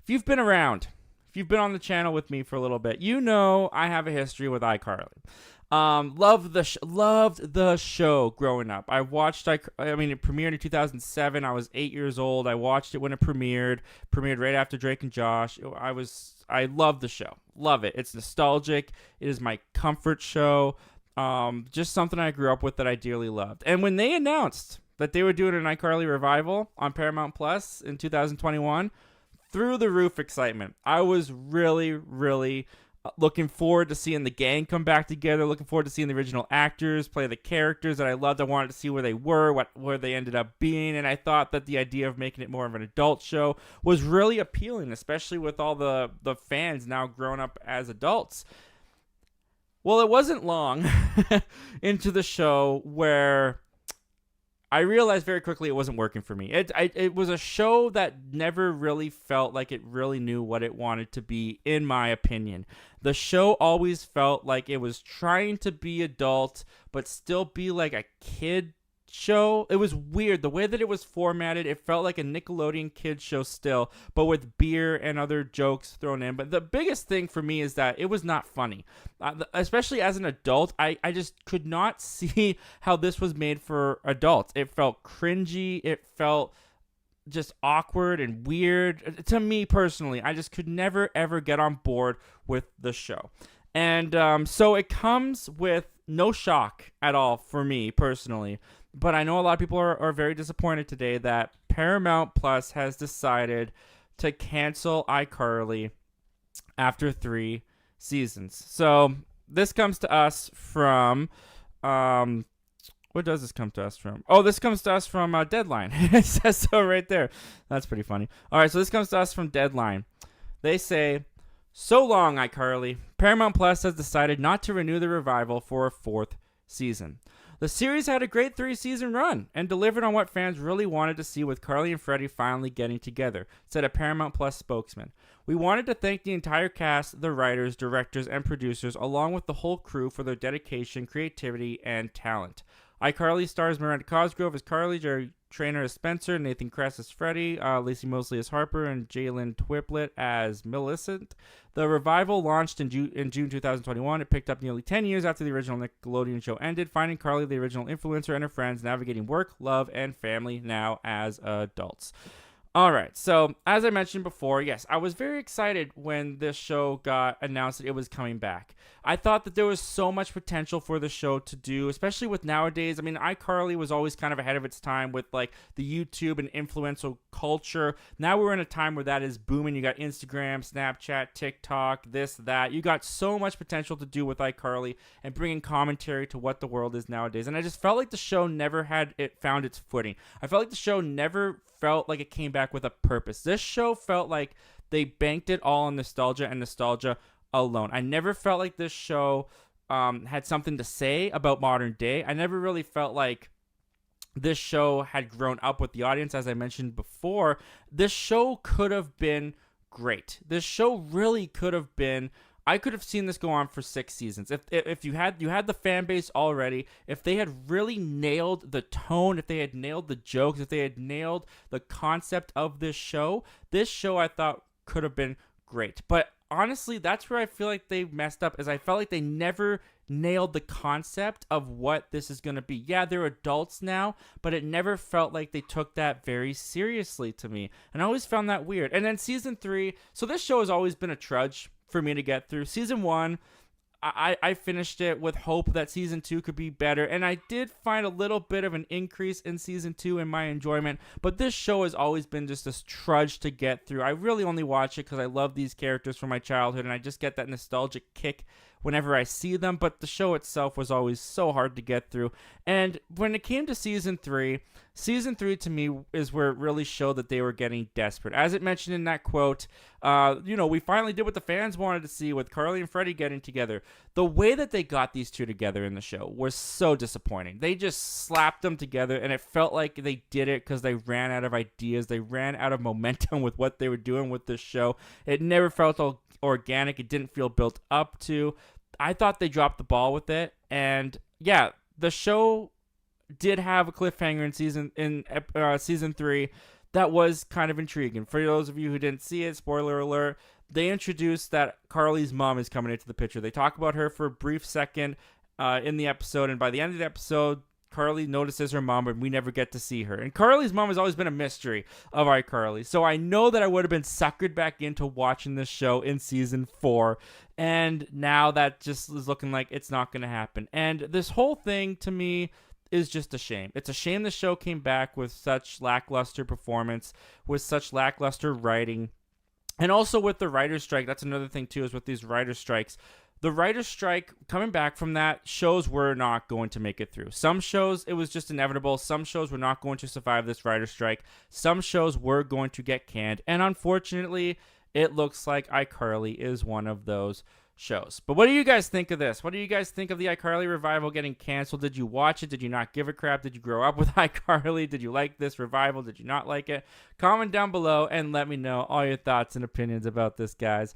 if you've been around, if you've been on the channel with me for a little bit, you know I have a history with iCarly. Loved the show growing up. I watched it premiered in 2007. I was 8 years old. I watched it when it premiered right after Drake and Josh. I love the show. Love it. It's nostalgic. It is my comfort show. Just something I grew up with that I dearly loved. And when they announced that they were doing an iCarly revival on Paramount Plus in 2021, through the roof excitement. I was really, really looking forward to seeing the gang come back together, looking forward to seeing the original actors play the characters that I loved. I wanted to see where they were, where they ended up being, and I thought that the idea of making it more of an adult show was really appealing, especially with all the fans now growing up as adults. Well, it wasn't long into the show where I realized very quickly it wasn't working for me. It was a show that never really felt like it really knew what it wanted to be, in my opinion. The show always felt like it was trying to be adult, but still be like a kid show. It was weird. The way that it was formatted, it felt like a Nickelodeon kids show still, but with beer and other jokes thrown in. But the biggest thing for me is that it was not funny. Especially as an adult, I just could not see how this was made for adults. It felt cringy. It felt just awkward and weird. To me personally, I just could never, ever get on board with the show. And so it comes with no shock at all for me personally. But I know a lot of people are very disappointed today that Paramount Plus has decided to cancel iCarly after 3 seasons. So this comes to us from... what does this come to us from? Oh, this comes to us from Deadline. It says so right there. That's pretty funny. All right, so this comes to us from Deadline. They say, "So long, iCarly. Paramount Plus has decided not to renew the revival for a 4th season. The series had a great 3-season run and delivered on what fans really wanted to see, with Carly and Freddie finally getting together," said a Paramount Plus spokesman. "We wanted to thank the entire cast, the writers, directors, and producers, along with the whole crew, for their dedication, creativity, and talent. iCarly stars Miranda Cosgrove as Carly, Jerry Trainor as Spencer, Nathan Kress as Freddie, Laci Mosley as Harper, and Jaidyn Triplett as Millicent. The revival launched in June 2021. It picked up nearly 10 years after the original Nickelodeon show ended, finding Carly, the original influencer, and her friends navigating work, love, and family now as adults." All right, so as I mentioned before, yes, I was very excited when this show got announced that it was coming back. I thought that there was so much potential for the show to do, especially with nowadays. I mean, iCarly was always kind of ahead of its time with like the YouTube and influential culture. Now we're in a time where that is booming. You got Instagram, Snapchat, TikTok, this, that. You got so much potential to do with iCarly and bringing commentary to what the world is nowadays. And I just felt like the show never found its footing. I felt like the show never felt like it came back with a purpose. This show felt like they banked it all on nostalgia and nostalgia alone. I never felt like this show had something to say about modern day. I never really felt like this show had grown up with the audience. As I mentioned before, this show could have been great. This show really could have been... I could have seen this go on for 6 seasons. If you had the fan base already, if they had really nailed the tone, if they had nailed the jokes, if they had nailed the concept of this show I thought could have been great. But honestly, that's where I feel like they messed up, is I felt like they never nailed the concept of what this is going to be. Yeah, they're adults now, but it never felt like they took that very seriously to me. And I always found that weird. And then season 3, so this show has always been a trudge for me to get through. Season 1, I finished it with hope that season 2 could be better, and I did find a little bit of an increase in season 2 in my enjoyment, but this show has always been just this trudge to get through. I really only watch it because I love these characters from my childhood, and I just get that nostalgic kick whenever I see them, but the show itself was always so hard to get through. And when it came to season 3 to me is where it really showed that they were getting desperate. As it mentioned in that quote, we finally did what the fans wanted to see with Carly and Freddie getting together. The way that they got these two together in the show was so disappointing. They just slapped them together, and it felt like they did it because they ran out of ideas. They ran out of momentum with what they were doing with this show. It never felt organic. It didn't feel built up to. I thought they dropped the ball with it, and yeah, the show did have a cliffhanger in season 3 that was kind of intriguing. For those of you who didn't see it, spoiler alert, they introduced that Carly's mom is coming into the picture. They talk about her for a brief second in the episode, and by the end of the episode, Carly notices her mom, but we never get to see her. And Carly's mom has always been a mystery of iCarly. So I know that I would have been suckered back into watching this show in season 4. And now that just is looking like it's not going to happen. And this whole thing, to me, is just a shame. It's a shame the show came back with such lackluster performance, with such lackluster writing. And also with the writer's strike, that's another thing too, is with these writer's strikes. The writer's strike, coming back from that, shows were not going to make it through. Some shows, it was just inevitable. Some shows were not going to survive this writer's strike. Some shows were going to get canned. And unfortunately, it looks like iCarly is one of those shows. But what do you guys think of this? What do you guys think of the iCarly revival getting canceled? Did you watch it? Did you not give a crap? Did you grow up with iCarly? Did you like this revival? Did you not like it? Comment down below and let me know all your thoughts and opinions about this, guys.